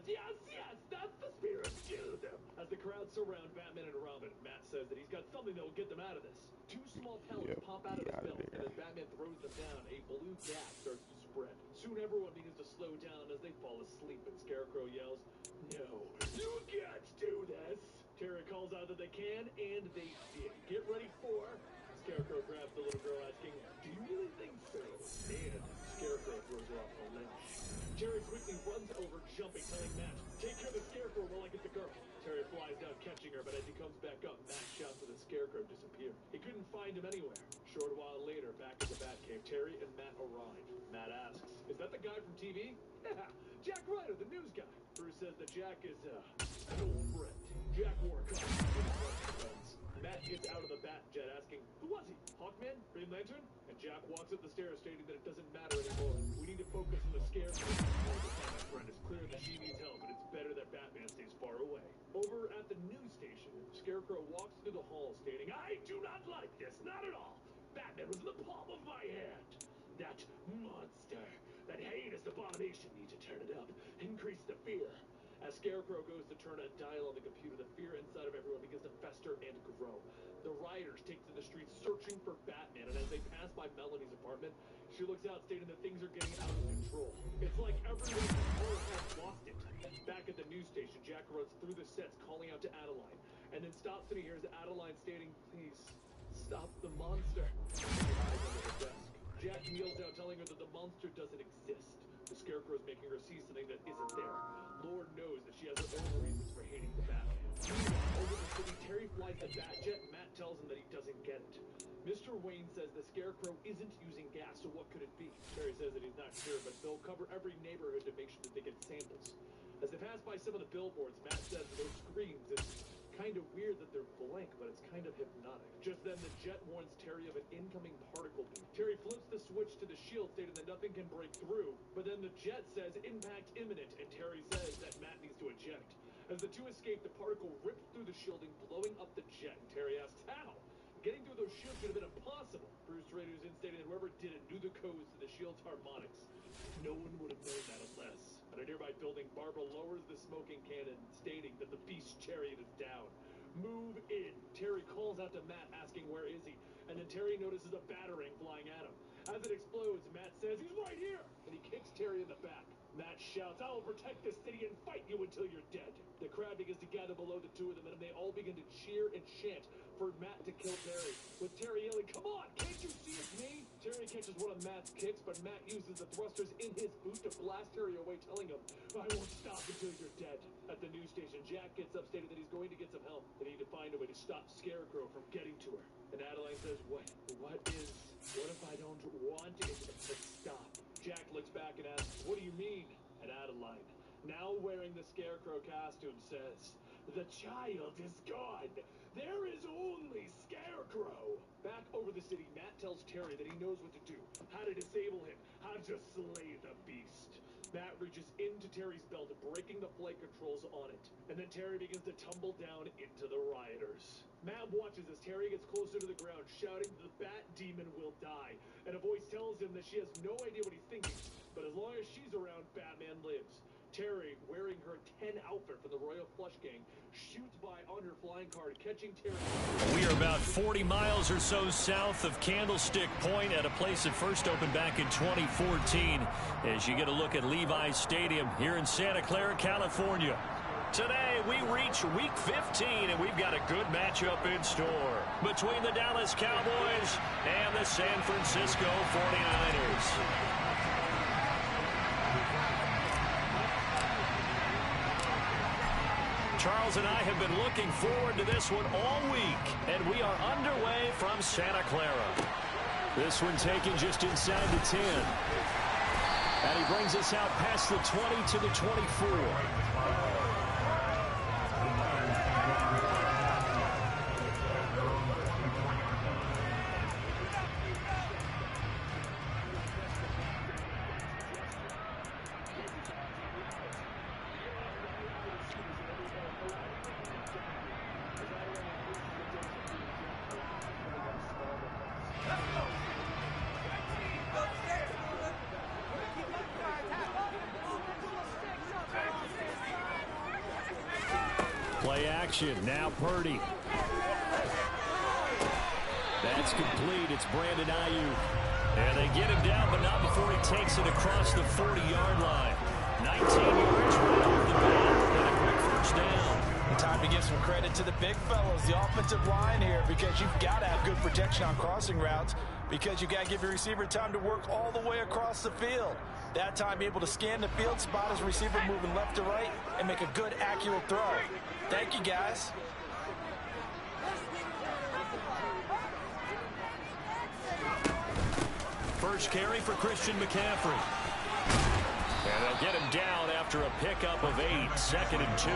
says, yes, yes, that's the spirit, kill them. As the crowd surround Batman and Robin, Matt says that he's got something that will get them out of this. Two small pellets pop out of his belt, and as Batman throws them down, a blue gas starts to spread. Soon everyone begins to slow down as they fall asleep, and Scarecrow yells, no, you can't do this. Terry calls out that they can, and they did. Get ready for... Scarecrow grabs the little girl asking, do you really think so? And Scarecrow throws her off the ledge. Terry quickly runs over, jumping, telling Matt, take care of the Scarecrow while I get the girl. Terry flies down, catching her, but as he comes back up, Matt shouts that the Scarecrow disappeared. He couldn't find him anywhere. Short while later, back at the Batcave, Terry and Matt arrive. Matt asks, is that the guy from TV? Yeah, Jack Ryder, the news guy. Bruce says that Jack is, an old friend. Jack wore a costume. Matt gets out of the Bat-Jet asking, who was he? Hawkman? Green Lantern? And Jack walks up the stairs stating that it doesn't matter anymore. We need to focus on the Scarecrow. My friend, it's clear that she needs help, and it's better that Batman stays far away. Over at the news station, Scarecrow walks through the hall stating, I do not like this, not at all. Batman was in the palm of my hand. That monster, that heinous abomination, need to turn it up, increase the fear. As Scarecrow goes to turn a dial on the computer, the fear inside of everyone begins to fester and grow. The rioters take to the streets searching for Batman, and as they pass by Melanie's apartment, she looks out stating that things are getting out of control. It's like everyone has lost it. Back at the news station, Jack runs through the sets calling out to Adeline, and then stops and he hears Adeline stating, please, stop the monster. She hides under her desk. Jack kneels down telling her that the monster doesn't exist. The Scarecrow is making her see something that isn't there. Lord knows that she has her own reasons for hating the Batman. Meanwhile, over the city, Terry flies the Bat-Jet, and Matt tells him that he doesn't get it. Mr. Wayne says the Scarecrow isn't using gas, so what could it be? Terry says that he's not sure, but they'll cover every neighborhood to make sure that they get samples. As they pass by some of the billboards, Matt says that those screens, it's kind of weird that they're blank, but it's kind of hypnotic. Just then, the Jet warns Terry of an incoming particle beam. Terry flips the switch to the shield, stating that nothing can break through, but then the Jet says impact imminent, and Terry says that Matt needs to eject. As the two escape, the particle rips through the shielding, blowing up the Jet, and Terry asks, how? Getting through those shields should have been impossible. Bruce Rader's in stating that whoever did it knew the codes to the shield's harmonics. No one would have known that unless. At a nearby building, Barbara lowers the smoking cannon, stating that the Beast's chariot is down. Move in. Terry calls out to Matt, asking where is he, and then Terry notices a batarang flying at him. As it explodes, Matt says, he's right here, and he kicks Terry in the back. Matt shouts, I will protect this city and fight you until you're dead. The crowd begins to gather below the two of them, and they all begin to cheer and chant for Matt to kill Terry, with Terry yelling, come on, can't you see it's me? Terry catches one of Matt's kicks, but Matt uses the thrusters in his boot to blast Terry away, telling him, I won't stop until you're dead. At the news station, Jack gets up, stating that he's going to get some help. They need to find a way to stop Scarecrow from getting to her. And Adeline says, what if I don't want it to stop? Jack looks back and asks, what do you mean? And Adeline, now wearing the Scarecrow costume, says, the child is gone. There is only Scarecrow. Back over the city, Matt tells Terry that he knows what to do, how to disable him, how to slay the Beast. Matt reaches into Terry's belt, breaking the flight controls on it. And then Terry begins to tumble down into the rioters. Matt watches as Terry gets closer to the ground, shouting that the Bat Demon will die. And a voice tells him that she has no idea what he's thinking, but as long as she's around, Batman lives. Terry, wearing her 10 outfit from the Royal Flush Gang, shoots by on her flying card, catching Terry. We are about 40 miles or so south of Candlestick Point at a place that first opened back in 2014 as you get a look at Levi's Stadium here in Santa Clara, California. Today, we reach Week 15, and we've got a good matchup in store between the Dallas Cowboys and the San Francisco 49ers. Charles and I have been looking forward to this one all week, and we are underway from Santa Clara. This one taken just inside the 10. And he brings us out past the 20 to the 24. Play action. Now Purdy. That's complete. It's Brandon Ayuk. And they get him down, but not before he takes it across the 40-yard line. 19 yards right off the bat. And a quick first down. Time to give some credit to the big fellows, the offensive line here, because you've got to have good protection on crossing routes, because you've got to give your receiver time to work all the way across the field. That time, be able to scan the field, spot his receiver moving left to right, and make a good, accurate throw. Thank you, guys. First carry for Christian McCaffrey. And they'll get him down after a pickup of 8, 2nd and 2.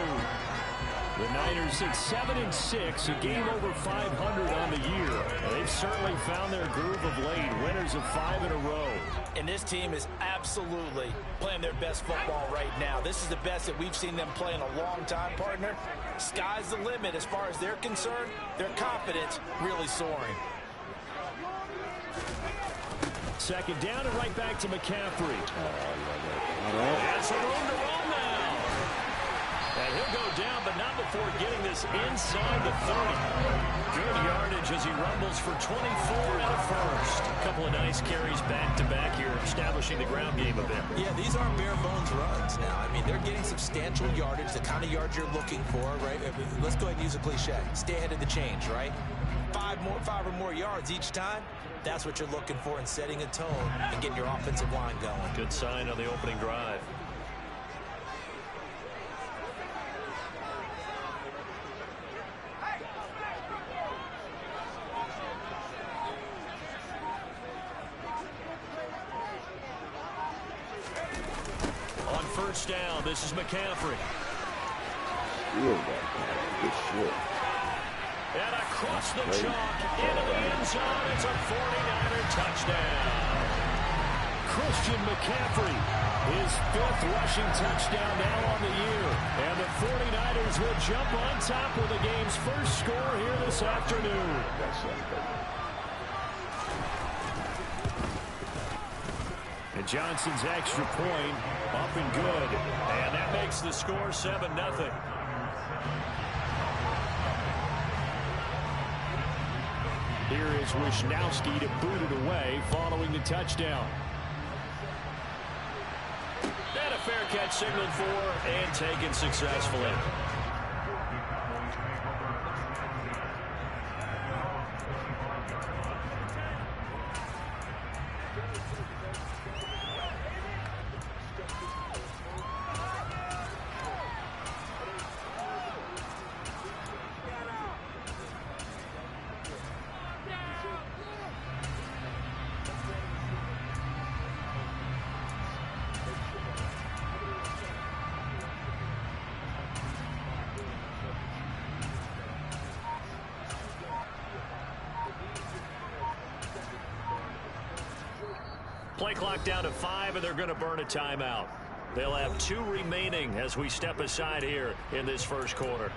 The Niners sit 7-6, a game over 500 on the year. They've certainly found their groove of late, winners of 5 in a row. And this team is absolutely playing their best football right now. This is the best that we've seen them play in a long time, partner. Sky's the limit as far as they're concerned. Their confidence really soaring. Second down and right back to McCaffrey. And some room to run now. And he'll go down, but not before getting this inside the 30. Good yardage as he rumbles for 24 and a first. A couple of nice carries back-to-back here, establishing the ground game a bit. Yeah, these aren't bare-bones runs now. I mean, they're getting substantial yardage, the kind of yards you're looking for, right? Let's go ahead and use a cliche. Stay ahead of the change, right? 5 or more yards each time. That's what you're looking for in setting a tone and getting your offensive line going. Good sign on the opening drive. On first down, this is McCaffrey. Good shit. And across the chalk, into the end zone, it's a 49er touchdown. Christian McCaffrey, his 5th rushing touchdown now on the year. And the 49ers will jump on top with the game's first score here this afternoon. And Johnson's extra point up and good. And that makes the score 7-0. Here is Wisnowski to boot it away following the touchdown. And a fair catch signaled for and taken successfully. Play clock down to 5, and they're going to burn a timeout. They'll have 2 remaining as we step aside here in this first quarter.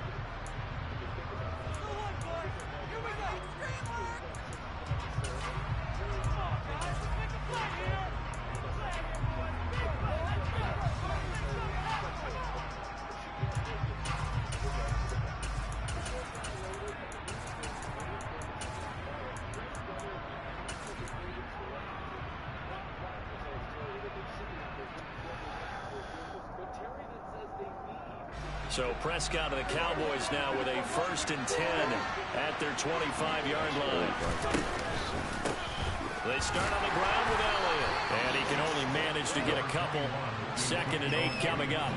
So Prescott and the Cowboys now with a 1st and 10 at their 25-yard line. They start on the ground with Elliott, and he can only manage to get a couple. 2nd and 8 coming up.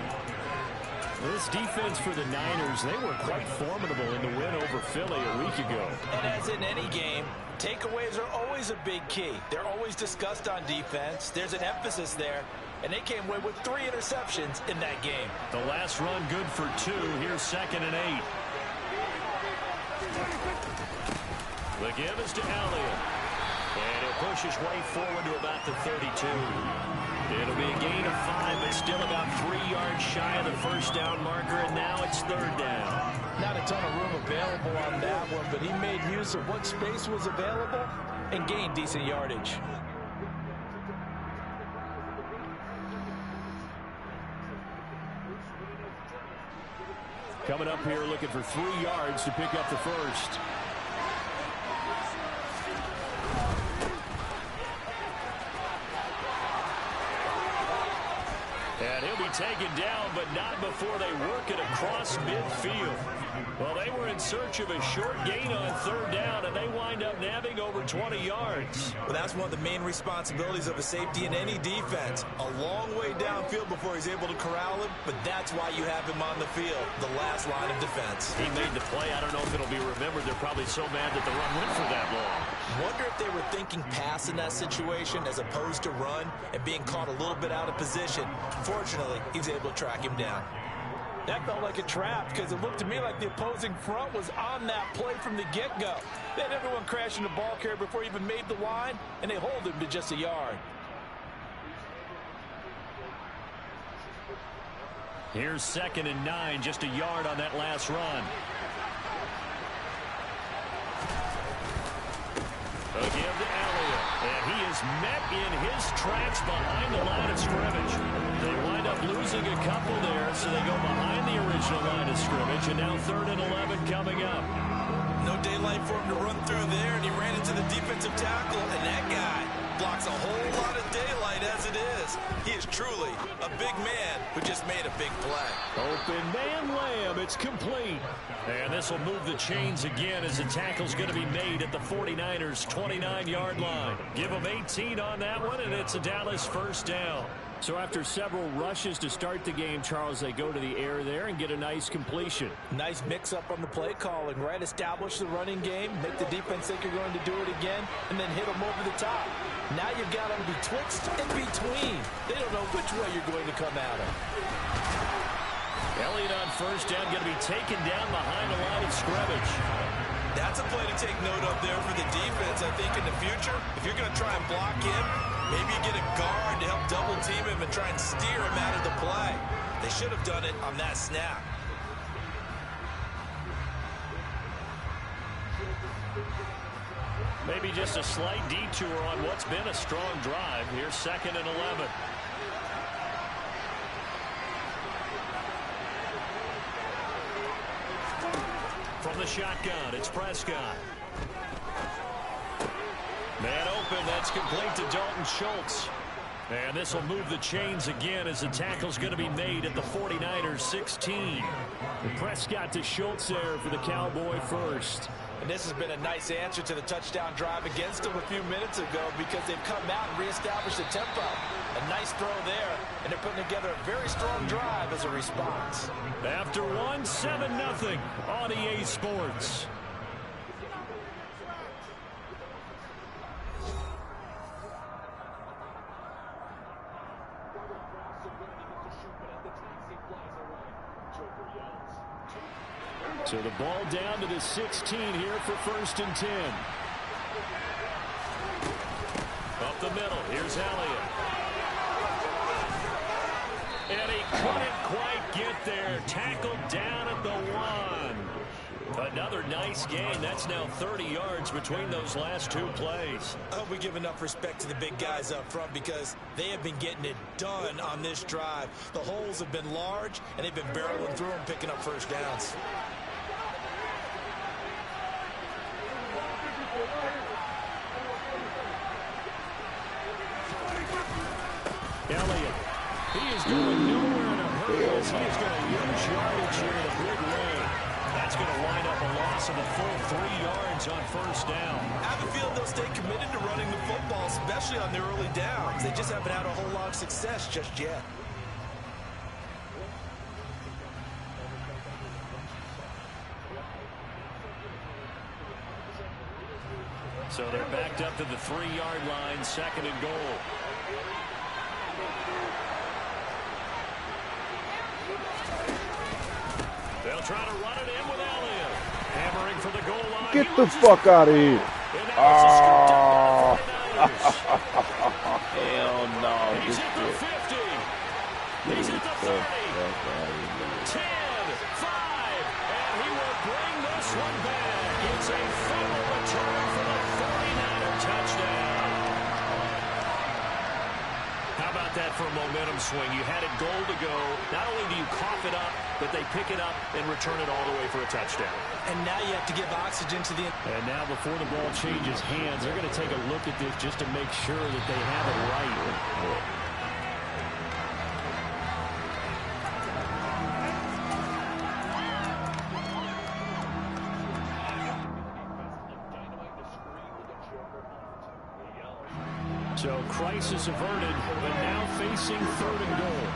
This defense for the Niners, they were quite formidable in the win over Philly a week ago. And as in any game, takeaways are always a big key. They're always discussed on defense. There's an emphasis there. And they came away with 3 interceptions in that game. The last run good for 2. Here's 2nd and 8. The give is to Elliott. And he'll push his way forward to about the 32. It'll be a gain of 5, but still about 3 yards shy of the first down marker, and now it's 3rd down. Not a ton of room available on that one, but he made use of what space was available and gained decent yardage. Coming up here looking for 3 yards to pick up the first. And he'll be taken down, but not before they work it across midfield. Well, they were in search of a short gain on 3rd down, and they wind up nabbing over 20 yards. Well, that's one of the main responsibilities of a safety in any defense. A long way downfield before he's able to corral him, but that's why you have him on the field, the last line of defense. He made the play. I don't know if it'll be remembered. They're probably so mad that the run went for that long. Wonder if they were thinking pass in that situation as opposed to run and being caught a little bit out of position. Fortunately, he's able to track him down. That felt like a trap because it looked to me like the opposing front was on that play from the get-go. They had everyone crashing the ball carrier before he even made the line, and they hold him to just a yard. Here's 2nd and 9, just a yard on that last run. A give to Elliott, and he is met in his tracks behind the line of scrimmage. They wind up losing a couple there, so they go behind the original line of scrimmage, and now 3rd and 11 coming up. No daylight for him to run through there, and he ran into the defensive tackle, and that guy blocks a whole lot of daylight as it is. He is truly a big man who just made a big play. Open man Lamb, it's complete. And this will move the chains again as the tackle's going to be made at the 49ers' 29-yard line. Give them 18 on that one, and it's a Dallas 1st down. So after several rushes to start the game, Charles, they go to the air there and get a nice completion. Nice mix-up on the play calling, right? Establish the running game, make the defense think you're going to do it again, and then hit them over the top. Now you've got them betwixt and between. They don't know which way you're going to come at them. Elliott on 1st down, going to be taken down behind the line of scrimmage. That's a play to take note of there for the defense, I think, in the future. If you're going to try and block him, maybe you get a guard to help double team him and try and steer him out of the play. They should have done it on that snap. Maybe just a slight detour on what's been a strong drive. Here's 2nd and 11. From the shotgun, it's Prescott. Man open, that's complete to Dalton Schultz. And this will move the chains again as the tackle's going to be made at the 49ers' 16. Prescott to Schultz there for the Cowboy first. And this has been a nice answer to the touchdown drive against them a few minutes ago because they've come out and reestablished the tempo. A nice throw there, and they're putting together a very strong drive as a response. After 7-0 on EA Sports. So the ball down to the 16 here for 1st and 10. Up the middle, here's Elliott. And he couldn't quite get there. Tackled down at the 1. Another nice gain. That's now 30 yards between those last 2 plays. I hope we give enough respect to the big guys up front because they have been getting it done on this drive. The holes have been large, and they've been barreling through them, picking up 1st downs. Elliott, he is going nowhere in a hurry as he is going to use yardage here in a big way. That's going to wind up a loss of a full 3 yards on 1st down. I have a feeling they'll stay committed to running the football, especially on their early downs. They just haven't had a whole lot of success just yet. So they're backed up to the 3-yard line, 2nd and goal. They'll try to run it in with Elliott. Hammering for the goal line. Get the fuck out of here. Oh. Hell no. He's at the 50. He's at the 30. 10, 5. And he will bring this one back. It's a fumble return for the 49er touchdown. How about that for a momentum swing? You had a goal to go. Not only do you cough it up, but they pick it up and return it all the way for a touchdown. And now you have to give oxygen to the... And now before the ball changes hands, they're going to take a look at this just to make sure that they have it right. So crisis averted, but now facing 3rd and goal.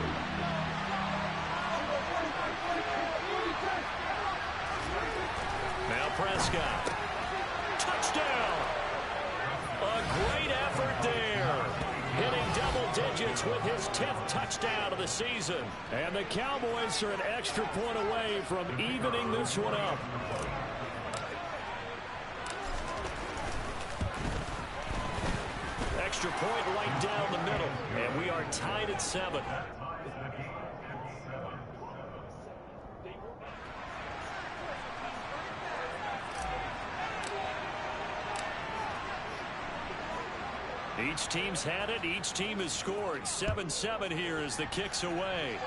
Now Prescott. Touchdown! A great effort there. Hitting double digits with his 10th touchdown of the season. And the Cowboys are an extra point away from evening this one up. Extra point right down the middle, and we are tied at 7. Each team's had it. Each team has scored. 7-7 here as the kick's away.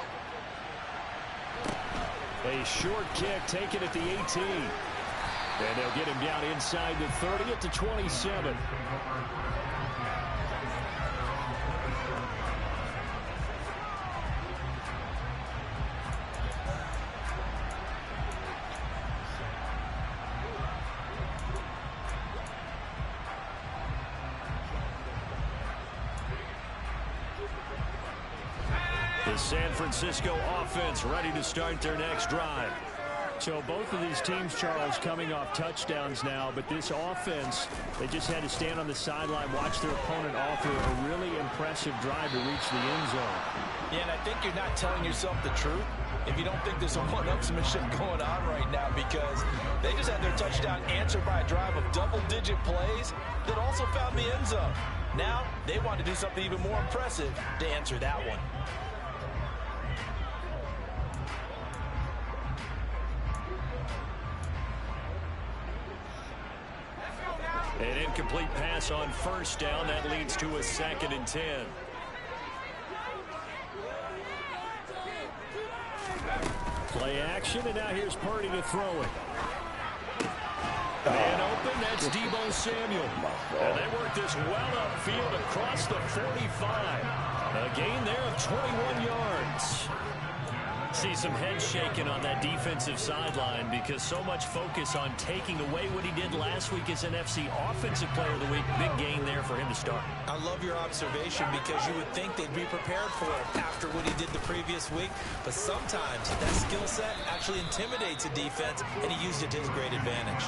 A short kick taken at the 18. And they'll get him down inside the 30 at the 27. The San Francisco offense ready to start their next drive. So both of these teams, Charles, coming off touchdowns now, but this offense, they just had to stand on the sideline, watch their opponent offer a really impressive drive to reach the end zone. Yeah, and I think you're not telling yourself the truth if you don't think there's a one-upsmanship going on right now, because they just had their touchdown answered by a drive of double-digit plays that also found the end zone. Now they want to do something even more impressive to answer that one. An incomplete pass on 1st down. That leads to a 2nd and 10. Play action, and now here's Purdy to throw it. Man open, that's Deebo Samuel. And they work this well upfield across the 45. A gain there of 21 yards. See some head shaking on that defensive sideline because so much focus on taking away what he did last week as NFC Offensive Player of the Week. Big gain there for him to start. I love your observation because you would think they'd be prepared for it after what he did the previous week. But sometimes that skill set actually intimidates a defense, and he used it to his great advantage.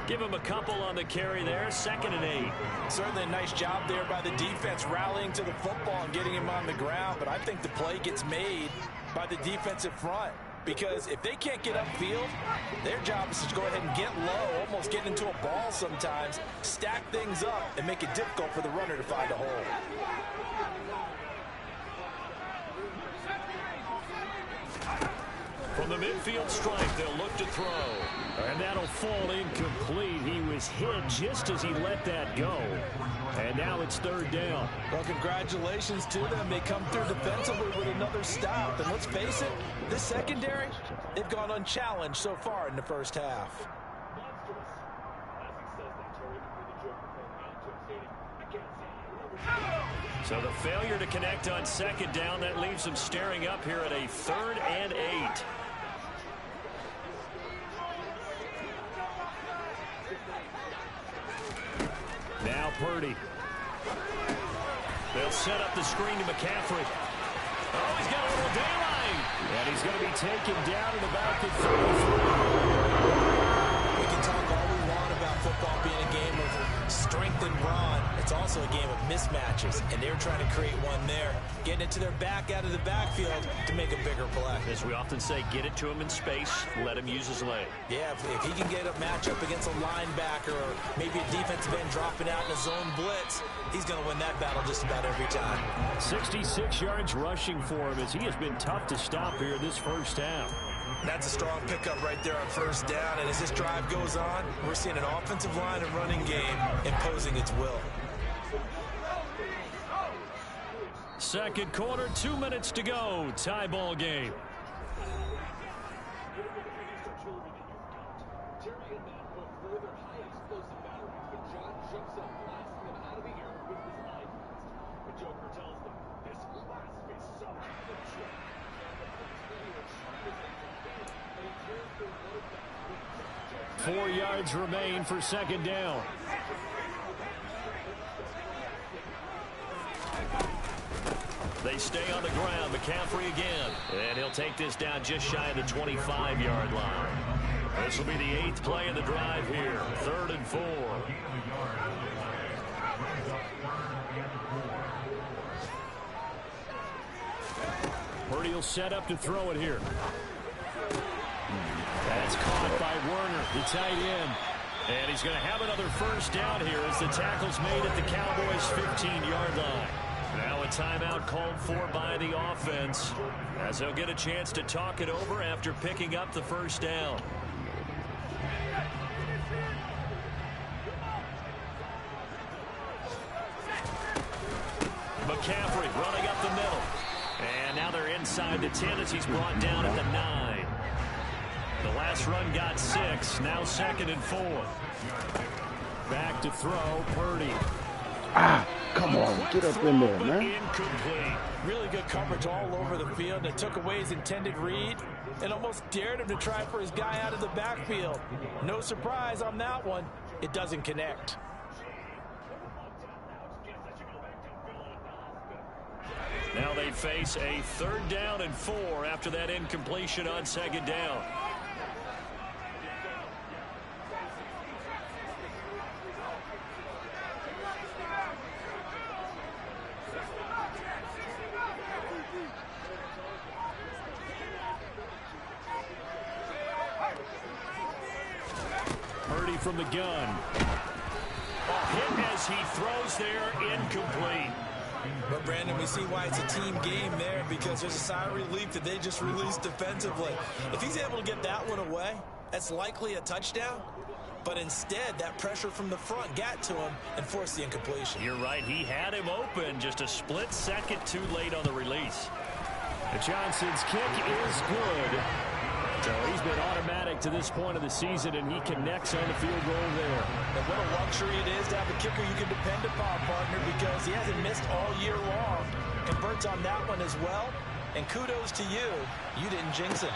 Give him a couple on the carry there. 2nd and 8. Certainly a nice job there by the defense rallying to the football and getting him on the ground. But I think the play gets made by the defensive front, because if they can't get upfield, their job is to go ahead and get low, almost get into a ball sometimes, stack things up, and make it difficult for the runner to find a hole. From the midfield stripe, they'll look to throw. And that'll fall incomplete. He was hit just as he let that go. And now it's 3rd down. Well, congratulations to them. They come through defensively with another stop. And let's face it, this secondary, they've gone unchallenged so far in the first half. So the failure to connect on 2nd down, that leaves them staring up here at a 3rd and 8. Now Purdy. They'll set up the screen to McCaffrey. Oh, he's got a little daylight. And he's going to be taken down at about the 33. We can talk all we want about football being a game of strength and brawn. It's also a game of mismatches, and they're trying to create one there, getting it to their back out of the backfield to make a bigger play. As we often say, get it to him in space, let him use his leg. Yeah, if he can get a matchup against a linebacker or maybe a defensive end dropping out in a zone blitz, he's going to win that battle just about every time. 66 yards rushing for him as he has been tough to stop here this first half. That's a strong pickup right there on 1st down, and as this drive goes on, we're seeing an offensive line and running game imposing its will. 2nd quarter, 2 minutes to go. Tie ball game. Terry and Matt both throw their high explosive batteries, but John jumps up, blasting them out of the air with his eye test. The Joker tells them, this blast is so amateur. The police radio screams at the field, and he tears their load back. 4 yards remain for second down. They stay on the ground. McCaffrey again. And he'll take this down just shy of the 25-yard line. This will be the 8th play of the drive here. 3rd and 4. Purdy will set up to throw it here. That's caught by Werner, the tight end. And he's going to have another first down here as the tackle's made at the Cowboys' 15-yard line. Now a timeout called for by the offense as they'll get a chance to talk it over after picking up the first down. McCaffrey running up the middle. And now they're inside the 10 as he's brought down at the 9. The last run got 6. Now 2nd and 4. Back to throw, Purdy. Come on, get up in there, man. Incomplete. Really good coverage all over the field. It took away his intended read and almost dared him to try for his guy out of the backfield. No surprise on that one. It doesn't connect. Now they face a 3rd down and 4 after that incompletion on 2nd down. Purdy from the gun. Hit as he throws there, incomplete. But, Brandon, we see why it's a team game there, because there's a sigh of relief that they just released defensively. If he's able to get that one away, that's likely a touchdown. But instead, that pressure from the front got to him and forced the incompletion. You're right. He had him open, just a split second too late on the release. And Johnson's kick is good. So he's been automatic to this point of the season, and he connects on the field goal there. And what a luxury it is to have a kicker you can depend upon, partner, because he hasn't missed all year long. Converts on that one as well. And kudos to you. You didn't jinx him.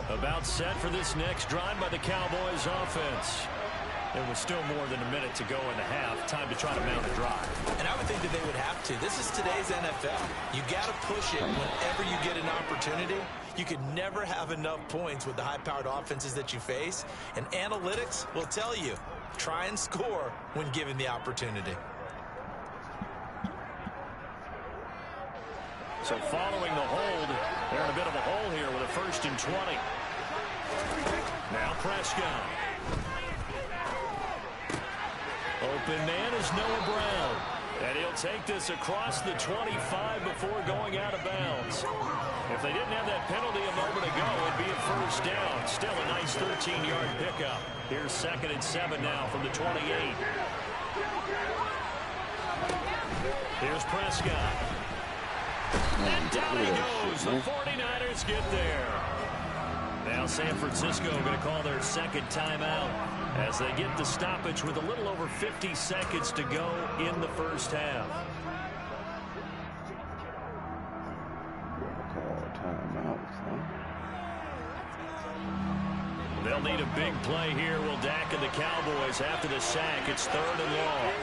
About set for this next drive by the Cowboys offense. There was still more than a minute to go in the half. Time to try to mount a drive. And I would think that they would have to. This is today's NFL. You got to push it whenever you get an opportunity. You could never have enough points with the high-powered offenses that you face. And analytics will tell you, try and score when given the opportunity. So following the hold, they're in a bit of a hole here with a 1st and 20. Now Prescott. Open man is Noah Brown. And he'll take this across the 25 before going out of bounds. If they didn't have that penalty a moment ago, it'd be a 1st down. Still a nice 13-yard pickup. Here's 2nd and 7 now from the 28. Here's Prescott. And down he goes. The 49ers get there. Now San Francisco going to call their 2nd timeout as they get the stoppage with a little over 50 seconds to go in the first half. They'll need a big play here. Will Dak and the Cowboys after the sack. It's 3rd and long.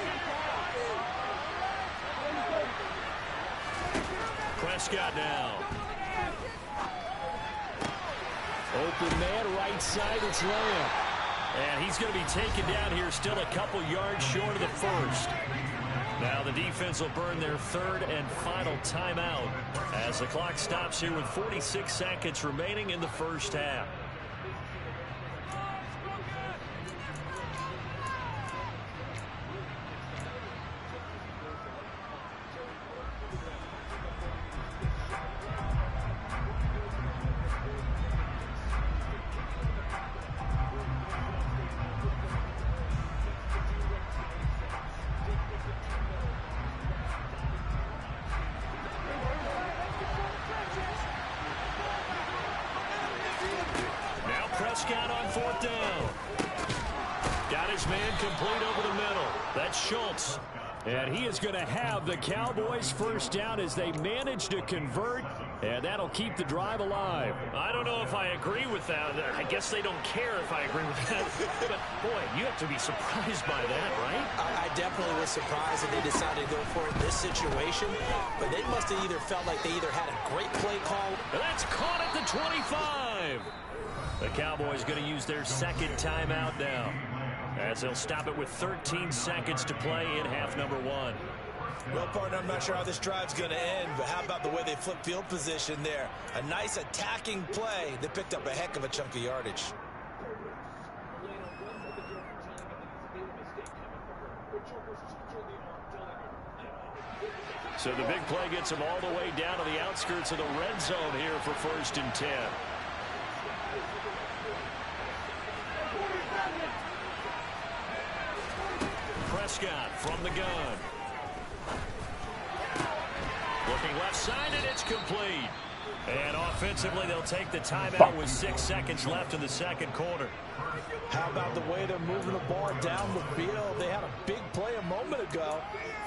Prescott now. Open man, right side, it's Lamb. And he's going to be taken down here, still a couple yards short of the 1st. Now the defense will burn their 3rd and final timeout as the clock stops here with 46 seconds remaining in the first half. brought down. Got his man complete over the middle. That's Schultz. And he is going to have the Cowboys first down as they manage to convert, and that'll keep the drive alive. I don't know if I agree with that. I guess they don't care if I agree with that. But, boy, you have to be surprised by that, right? I definitely was surprised that they decided to go for it in this situation. But they must have either felt like they either had a great play call. And that's caught at the 25. The Cowboys going to use their second timeout now, as they'll stop it with 13 seconds to play in half number 1. Well, partner, I'm not sure how this drive's going to end, but how about the way they flip field position there? A nice attacking play that picked up a heck of a chunk of yardage. So the big play gets them all the way down to the outskirts of the red zone here for 1st and 10. Prescott from the gun. Looking left side, and it's complete. And offensively, they'll take the timeout with 6 seconds left in the second quarter. How about the way they're moving the ball down the field? They had a big play a moment ago,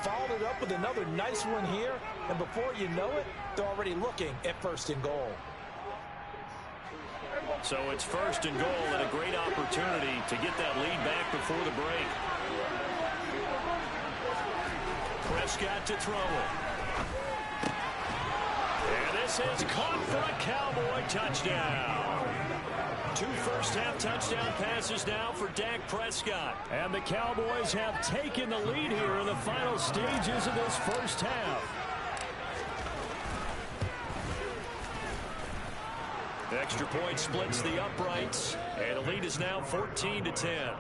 followed it up with another nice one here, and before you know it, they're already looking at 1st and goal. So it's 1st and goal, and a great opportunity to get that lead back before the break. Prescott to throw it. And this is caught for a Cowboy touchdown. 2 first-half touchdown passes now for Dak Prescott. And the Cowboys have taken the lead here in the final stages of this first half. Extra point splits the uprights, and the lead is now 14-10.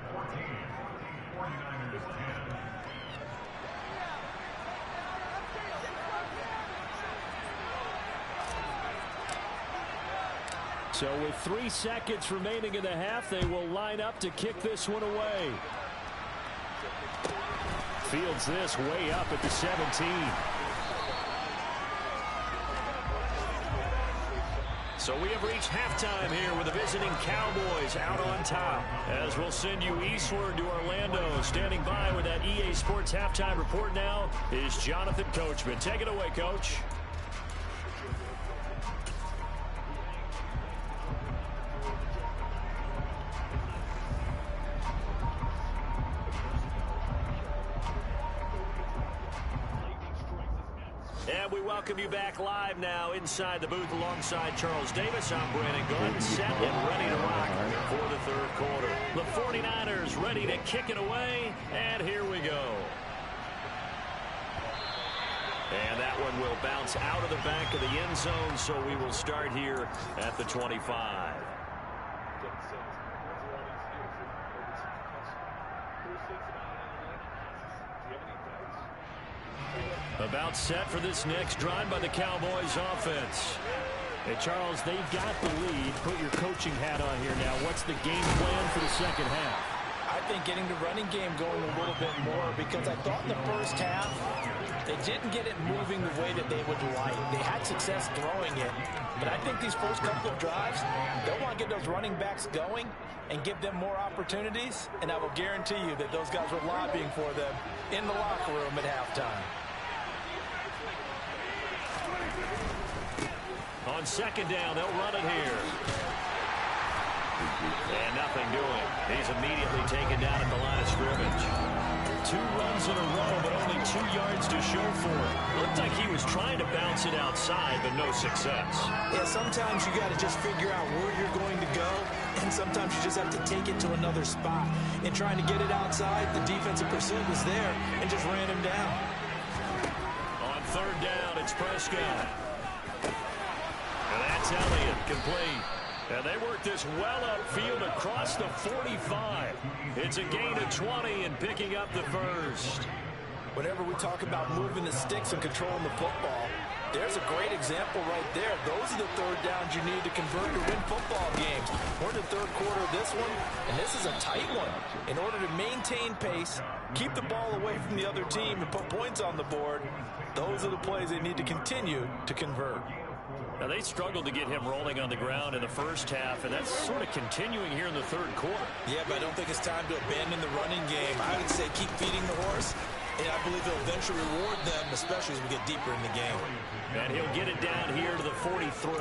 So with 3 seconds remaining in the half, they will line up to kick this one away. Fields this way up at the 17. So we have reached halftime here with the visiting Cowboys out on top. As we'll send you eastward to Orlando. Standing by with that EA Sports halftime report now is Jonathan Coachman. Take it away, Coach. And we welcome you back live now inside the booth alongside Charles Davis. I'm Brandon Gordon, set and ready to rock for the third quarter. The 49ers ready to kick it away, and here we go. And that one will bounce out of the back of the end zone, so we will start here at the 25. About set for this next drive by the Cowboys offense. Hey, Charles, they've got the lead. Put your coaching hat on here now. What's the game plan for the second half? I think getting the running game going a little bit more, because I thought in the first half they didn't get it moving the way that they would like. They had success throwing it, but I think these first couple of drives, they'll want to get those running backs going and give them more opportunities, and I will guarantee you that those guys were lobbying for them in the locker room at halftime. On second down, they'll run it here. And nothing doing. He's immediately taken down at the line of scrimmage. 2 runs in a row, but only 2 yards to show for it. Looked like he was trying to bounce it outside, but no success. Yeah, sometimes you got to just figure out where you're going to go, and sometimes you just have to take it to another spot. And trying to get it outside, the defensive pursuit was there and just ran him down. On third down, it's Prescott. And that's Elliott, complete. And they work this well upfield across the 45. It's a gain of 20 and picking up the first. Whenever we talk about moving the sticks and controlling the football, there's a great example right there. Those are the third downs you need to convert to win football games. We're in the third quarter of this one, and this is a tight one. In order to maintain pace, keep the ball away from the other team, and put points on the board, those are the plays they need to continue to convert. Now, they struggled to get him rolling on the ground in the first half, and that's sort of continuing here in the third quarter. Yeah, but I don't think it's time to abandon the running game. I would say keep feeding the horse, and I believe he'll eventually reward them, especially as we get deeper in the game. And he'll get it down here to the 43.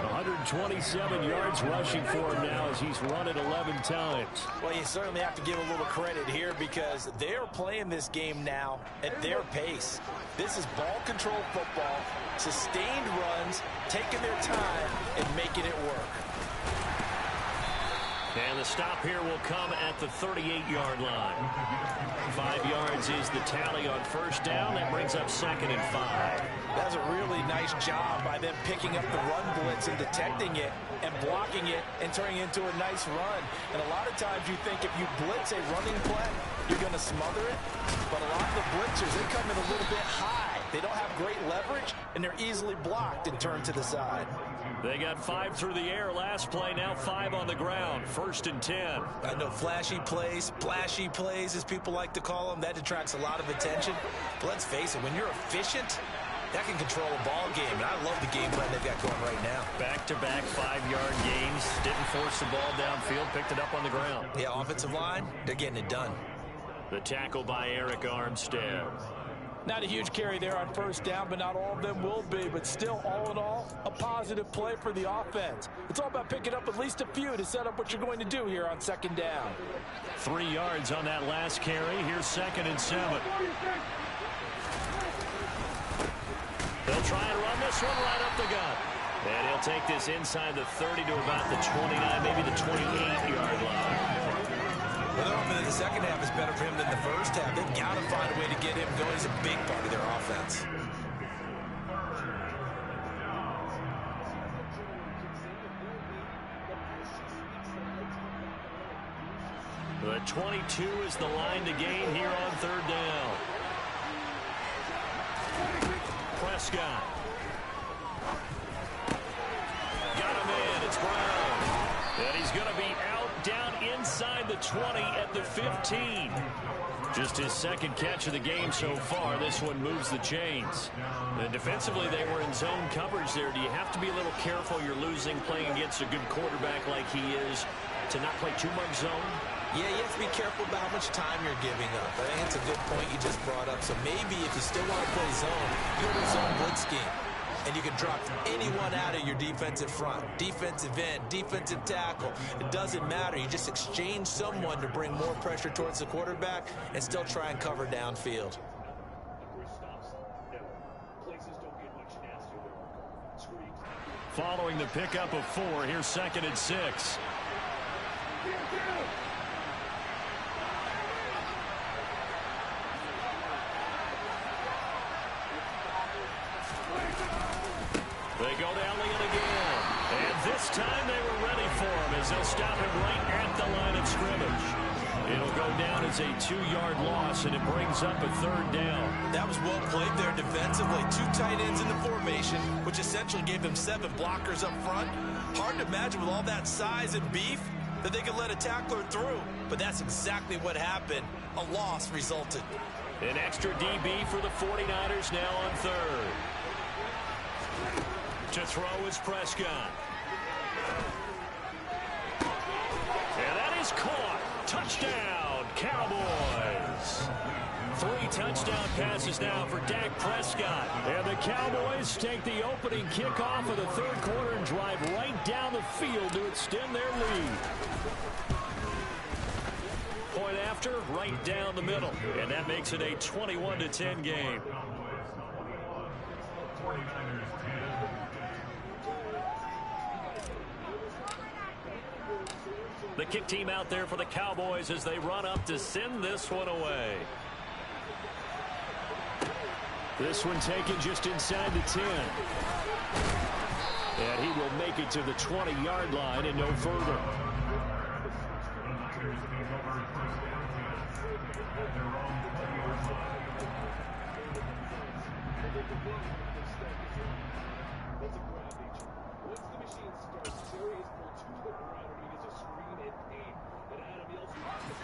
127 yards rushing for him now as he's run it 11 times. Well, you certainly have to give a little credit here because they're playing this game now at their pace. This is ball control football, sustained runs, taking their time and making it work. And the stop here will come at the 38-yard line. 5 yards is the tally on first down. That brings up 2nd and 5. That's a really nice job by them picking up the run blitz and detecting it and blocking it and turning it into a nice run. And a lot of times you think if you blitz a running play, you're going to smother it. But a lot of the blitzers, they come in a little bit high. They don't have great leverage, and they're easily blocked and turned to the side. They got 5 through the air last play, now 5 on the ground. 1st and 10. I know flashy plays, splashy plays, as people like to call them, that attracts a lot of attention. But let's face it, when you're efficient, that can control a ball game. And I love the game plan they've got going right now. Back-to-back 5-yard gains. Didn't force the ball downfield, picked it up on the ground. Yeah, offensive line, they're getting it done. The tackle by Eric Armstead. Not a huge carry there on first down, but not all of them will be. But still, all in all, a positive play for the offense. It's all about picking up at least a few to set up what you're going to do here on 2nd down. 3 yards on that last carry. Here's 2nd and 7. They'll try and run this one right up the gut. And he'll take this inside the 30 to about the 29, maybe the 28-yard line. Well, they're hoping that the second half is better for him than the first half. They've got to find a way to get him going. He's a big part of their offense. The 22 is the line to gain here on 3rd down. Prescott. Got him in. It's Brown. And he's going to be out down inside the 20 at the 15. Just his 2nd catch of the game so far. This one moves the chains. And defensively, they were in zone coverage there. Do you have to be a little careful? You're losing playing against a good quarterback like he is to not play too much zone? Yeah, you have to be careful about how much time you're giving up. I think it's a good point you just brought up. So maybe if you still want to play zone, go to zone blitz scheme. And you can drop anyone out of your defensive front, defensive end, defensive tackle. It doesn't matter. You just exchange someone to bring more pressure towards the quarterback and still try and cover downfield. Following the pickup of 4, here's 2nd and 6. They go to Elliott again. And this time they were ready for him as they'll stop him right at the line of scrimmage. It'll go down as a 2-yard loss, and it brings up a 3rd down. That was well played there defensively. 2 tight ends in the formation, which essentially gave them 7 blockers up front. Hard to imagine with all that size and beef that they could let a tackler through. But that's exactly what happened. A loss resulted. An extra DB for the 49ers now on 3rd. To throw is Prescott. And that is caught. Touchdown, Cowboys. 3 touchdown passes now for Dak Prescott. And the Cowboys take the opening kickoff of the 3rd quarter and drive right down the field to extend their lead. Point after, right down the middle. And that makes it a 21-10 game. The kick team out there for the Cowboys as they run up to send this one away. This one taken just inside the 10. And he will make it to the 20-yard line and no further.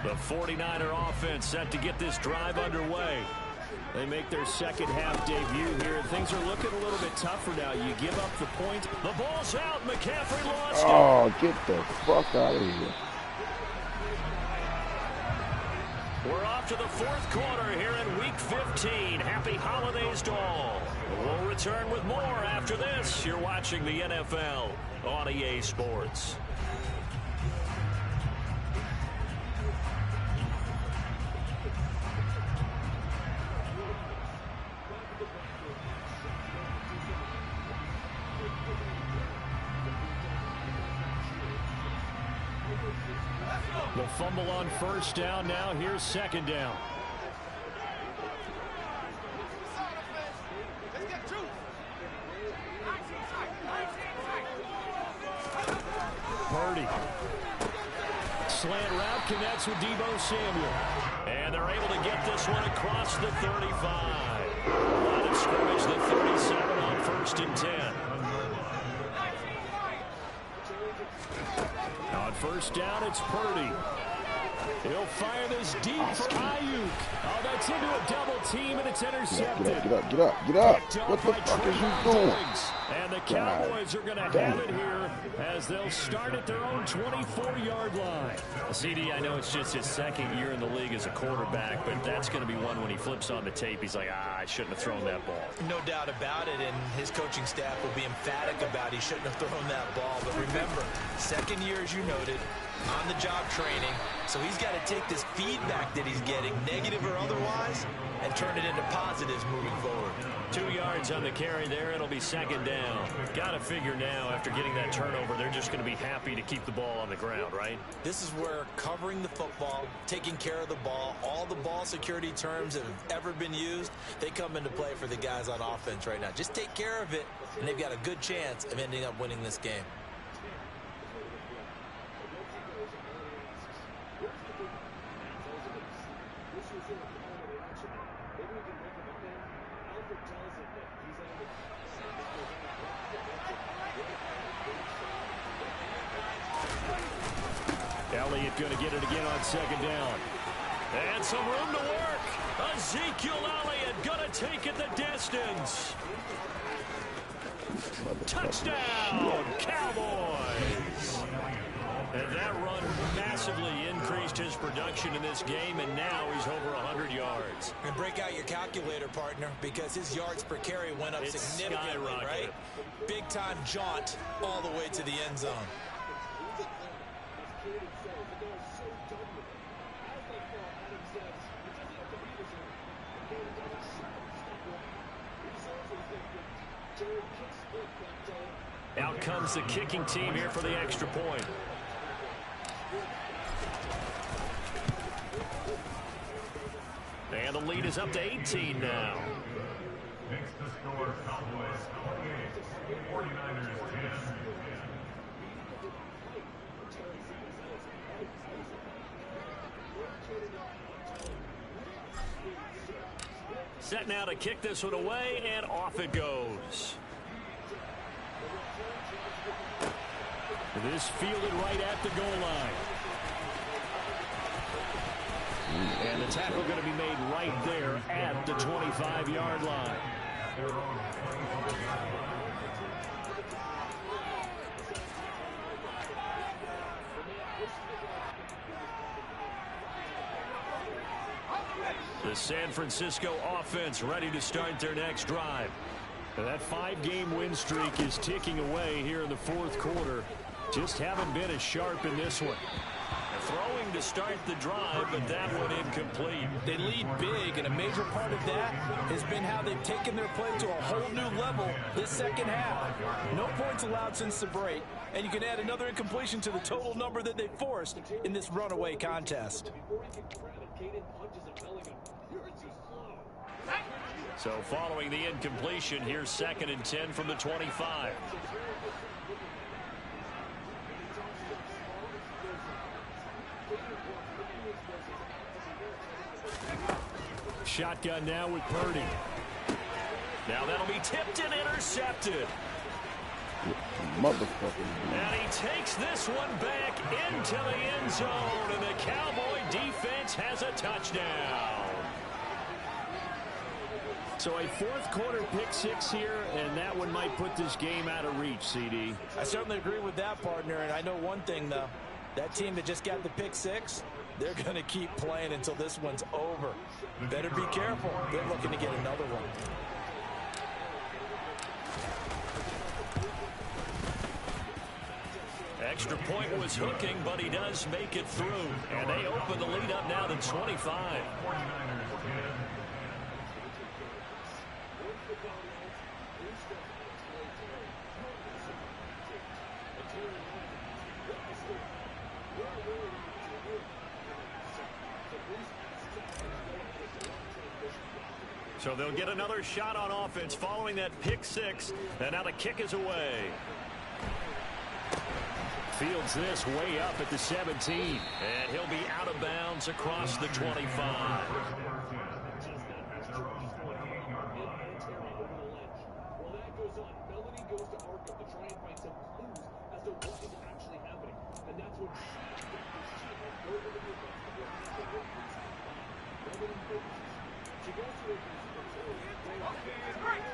The 49er offense set to get this drive underway. They make their second half debut here, and things are looking a little bit tougher now. You give up the point. The ball's out. McCaffrey lost it. Oh, get the fuck out of here. We're off to the fourth quarter here in Week 15. Happy holidays to all. We'll return with more after this. You're watching the NFL on EA Sports. The fumble on first down. Now here's second down. Purdy. Slant route connects with Deebo Samuel. And they're able to get this one across the 35. Line of scrimmage, the 37 on first and 10. On first down, it's Purdy. He'll fire this deep for Ayuk. Oh, that's into a double team, and it's intercepted. Get up. What the fuck is you doing? And the Cowboys are going to have it here as they'll start at their own 24-yard line. CD, I know it's just his second year in the league as a quarterback, but that's going to be one when he flips on the tape. He's like, I shouldn't have thrown that ball. No doubt about it, and his coaching staff will be emphatic about he shouldn't have thrown that ball. But remember, second year, as you noted, on-the-job training, so he's got to take this feedback that he's getting, negative or otherwise, and turn it into positives moving forward. 2 yards on the carry there. It'll be second down. Got to figure now, after getting that turnover, they're just going to be happy to keep the ball on the ground, right? This is where covering the football, taking care of the ball, all the ball security terms that have ever been used, they come into play for the guys on offense right now. Just take care of it, and they've got a good chance of ending up winning this game. Elliott going to get it again on second down. And some room to work. Ezekiel Elliott going to take it the distance. Touchdown, Cowboys. And that run massively increased his production in this game, and now he's over 100 yards. And break out your calculator, partner, because his yards per carry went up significantly, right? Big-time jaunt all the way to the end zone. Out comes the kicking team here for the extra point. And the lead is up to 18 now. Next to score, Cowboys 28, 49ers 10. Set now to kick this one away, and off it goes. This fielded right at the goal line. And the tackle going to be made right there at the 25-yard line. The San Francisco offense ready to start their next drive. And that 5-game win streak is ticking away here in the fourth quarter. Just haven't been as sharp in this one. Throwing to start the drive, but that one incomplete. They lead big, and a major part of that has been how they've taken their play to a whole new level this second half. No points allowed since the break, and you can add another incompletion to the total number that they forced in this runaway contest. So following the incompletion, here's 2nd and 10 from the 25. Shotgun now with Purdy. Now that'll be tipped and intercepted. Motherfucker. And he takes this one back into the end zone, and the Cowboy defense has a touchdown. So a fourth quarter pick six here, and that one might put this game out of reach, CD. I certainly agree with that, partner, and I know one thing, though. That team that just got the pick six, they're going to keep playing until this one's over. Better be careful. They're looking to get another one. Extra point was hooking, but he does make it through. And they open the lead up now to 25. So they'll get another shot on offense following that pick six. And now the kick is away. Fields this way up at the 17. And he'll be out of bounds across the 25.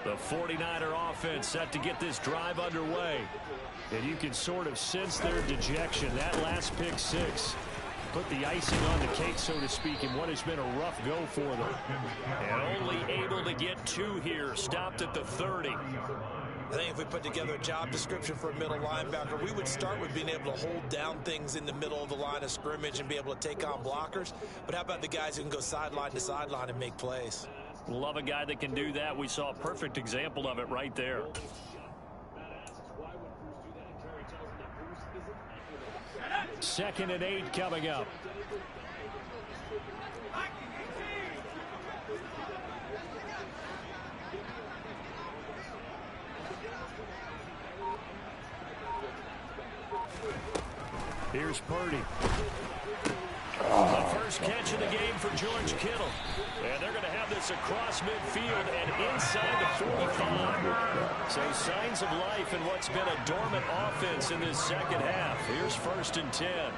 The 49er offense set to get this drive underway. And you can sort of sense their dejection. That last pick six put the icing on the cake, so to speak, in what has been a rough go for them. And only able to get two here. Stopped at the 30. I think if we put together a job description for a middle linebacker, we would start with being able to hold down things in the middle of the line of scrimmage and be able to take on blockers. But how about the guys who can go sideline to sideline and make plays? Love a guy that can do that. We saw a perfect example of it right there. Second and 8 coming up. Here's Purdy. The first catch of the game for George Kittle. And they're going to have this across midfield and inside the 45. So signs of life in what's been a dormant offense in this second half. Here's 1st and 10.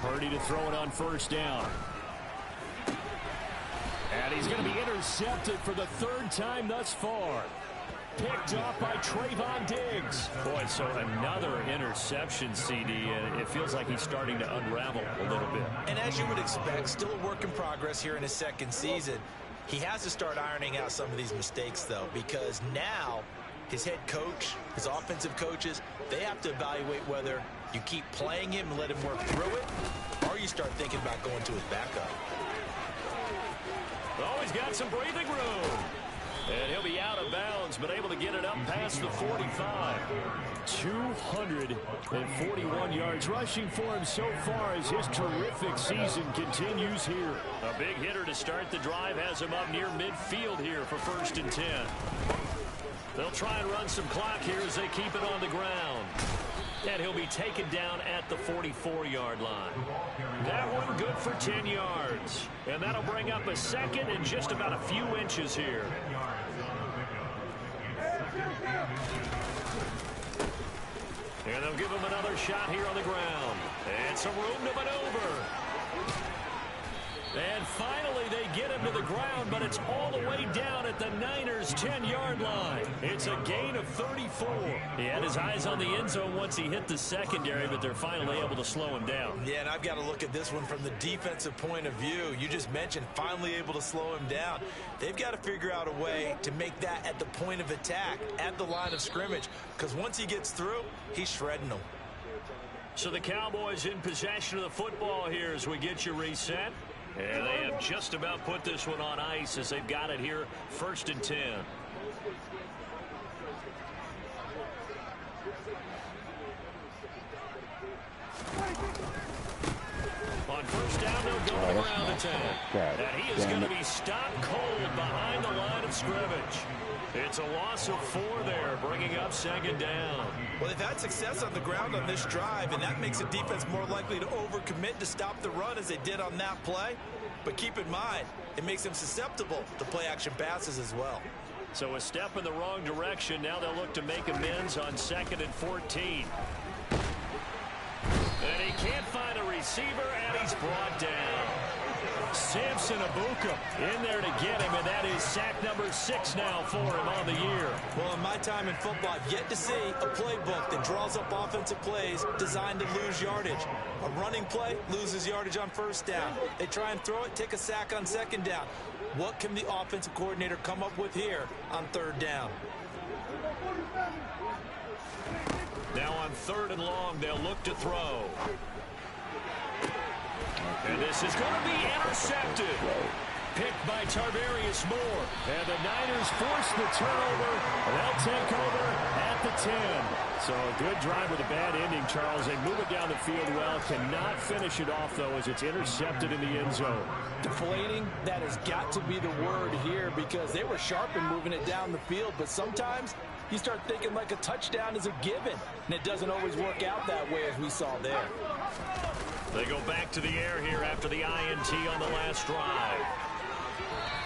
Purdy to throw it on 1st down. And he's going to be intercepted for the 3rd time thus far. Picked off by Trayvon Diggs. Boy, so another interception, CD, and it feels like he's starting to unravel a little bit. And as you would expect, still a work in progress here in his second season. He has to start ironing out some of these mistakes, though, because now his head coach, his offensive coaches, they have to evaluate whether you keep playing him and let him work through it, or you start thinking about going to his backup. Oh, he's got some breathing room. And he'll be out of bounds, but able to get it up past the 45. 241 yards rushing for him so far as his terrific season continues here. A big hitter to start the drive has him up near midfield here for 1st and 10. They'll try and run some clock here as they keep it on the ground. And he'll be taken down at the 44-yard line. That one good for 10 yards. And that'll bring up a second and just about a few inches here. And they'll give him another shot here on the ground. And some room to maneuver. And finally, they get him to the ground, but it's all the way down at the Niners' 10-yard line. It's a gain of 34. He had his eyes on the end zone once he hit the secondary, but they're finally able to slow him down. Yeah, and I've got to look at this one from the defensive point of view. You just mentioned finally able to slow him down. They've got to figure out a way to make that at the point of attack, at the line of scrimmage, because once he gets through, he's shredding them. So the Cowboys in possession of the football here as we get you reset. And they have just about put this one on ice as they've got it here, 1st and 10. On 1st down, they'll go to the ground attack. And he is going to be stopped cold behind the line of scrimmage. It's a loss of 4 there, bringing up 2nd down. Well, they've had success on the ground on this drive, and that makes the defense more likely to overcommit to stop the run as they did on that play. But keep in mind, it makes them susceptible to play-action passes as well. So a step in the wrong direction. Now they'll look to make amends on 2nd and 14. And he can't find a receiver, and he's brought down. Samson Abuka in there to get him, and that is sack number 6 now for him on the year. Well, in my time in football, I've yet to see a playbook that draws up offensive plays designed to lose yardage. A running play loses yardage on 1st down. They try and throw it, take a sack on 2nd down. What can the offensive coordinator come up with here on 3rd down? Now on 3rd and long, they'll look to throw. And this is going to be intercepted. Picked by Tarvarius Moore. And the Niners force the turnover. They'll take over at the 10. So a good drive with a bad ending, Charles. They move it down the field well. Cannot finish it off, though, as it's intercepted in the end zone. Deflating, that has got to be the word here, because they were sharp in moving it down the field. But sometimes you start thinking like a touchdown is a given. And it doesn't always work out that way, as we saw there. They go back to the air here after the INT on the last drive.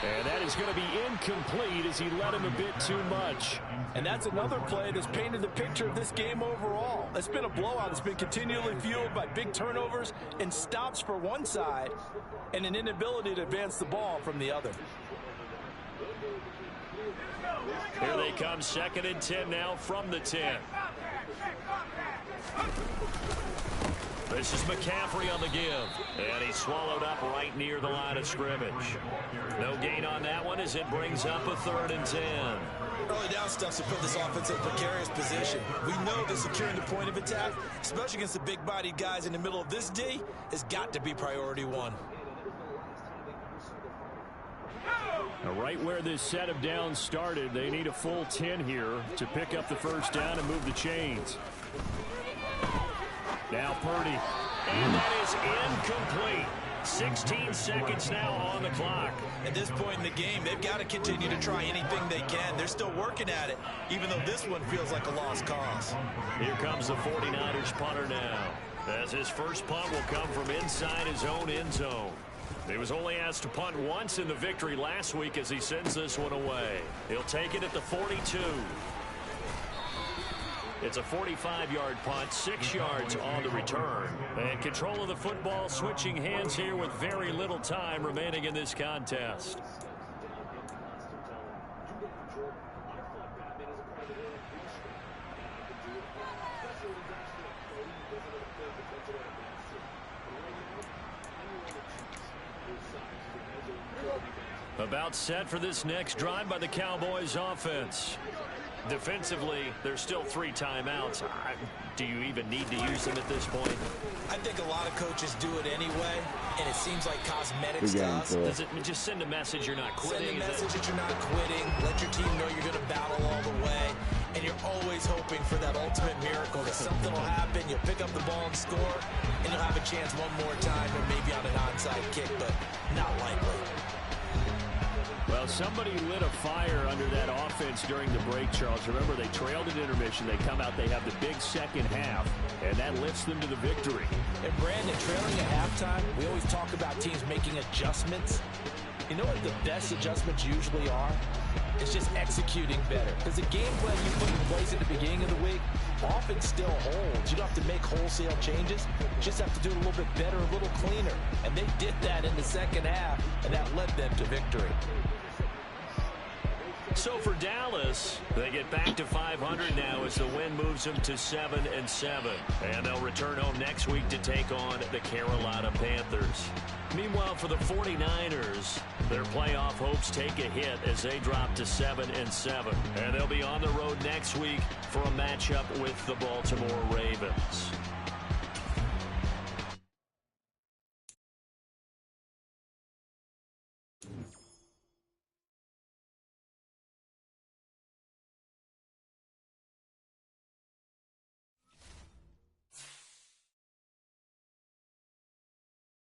And that is going to be incomplete as he led him a bit too much. And that's another play that's painted the picture of this game overall. It's been a blowout. It's been continually fueled by big turnovers and stops for one side and an inability to advance the ball from the other. Here they come, 2nd and 10 now from the 10. This is McCaffrey on the give. And he's swallowed up right near the line of scrimmage. No gain on that one as it brings up a 3rd and 10. Early down stuffs to put this offense in a precarious position. We know that securing the point of attack, especially against the big-bodied guys in the middle of this D, has got to be priority 1. Now, right where this set of downs started, they need a full 10 here to pick up the 1st down and move the chains. Now Purdy. And that is incomplete. 16 seconds now on the clock. At this point in the game, they've got to continue to try anything they can. They're still working at it, even though this one feels like a lost cause. Here comes the 49ers punter now, as his first punt will come from inside his own end zone. He was only asked to punt once in the victory last week as he sends this one away. He'll take it at the 42. It's a 45-yard punt, 6 yards on the return. And control of the football switching hands here with very little time remaining in this contest. About set for this next drive by the Cowboys offense. Defensively, there's still 3 timeouts. Do you even need to use them at this point? I think a lot of coaches do it anyway, and it seems like cosmetics to us. Does it just send a message you're not quitting? Send a message that you're not quitting. Let your team know you're going to battle all the way. And you're always hoping for that ultimate miracle, that something will happen, you'll pick up the ball and score, and you'll have a chance one more time, or maybe on an onside kick, but not likely. Well, somebody lit a fire under that offense during the break, Charles. Remember, they trailed at intermission. They come out, they have the big second half, and that lifts them to the victory. And, Brandon, trailing at halftime, we always talk about teams making adjustments. You know what the best adjustments usually are? It's just executing better. Because the game plan you put in place at the beginning of the week often still holds. You don't have to make wholesale changes. You just have to do it a little bit better, a little cleaner. And they did that in the second half, and that led them to victory. So for Dallas, they get back to 500 now as the win moves them to 7-7. And they'll return home next week to take on the Carolina Panthers. Meanwhile, for the 49ers, their playoff hopes take a hit as they drop to 7-7. And they'll be on the road next week for a matchup with the Baltimore Ravens.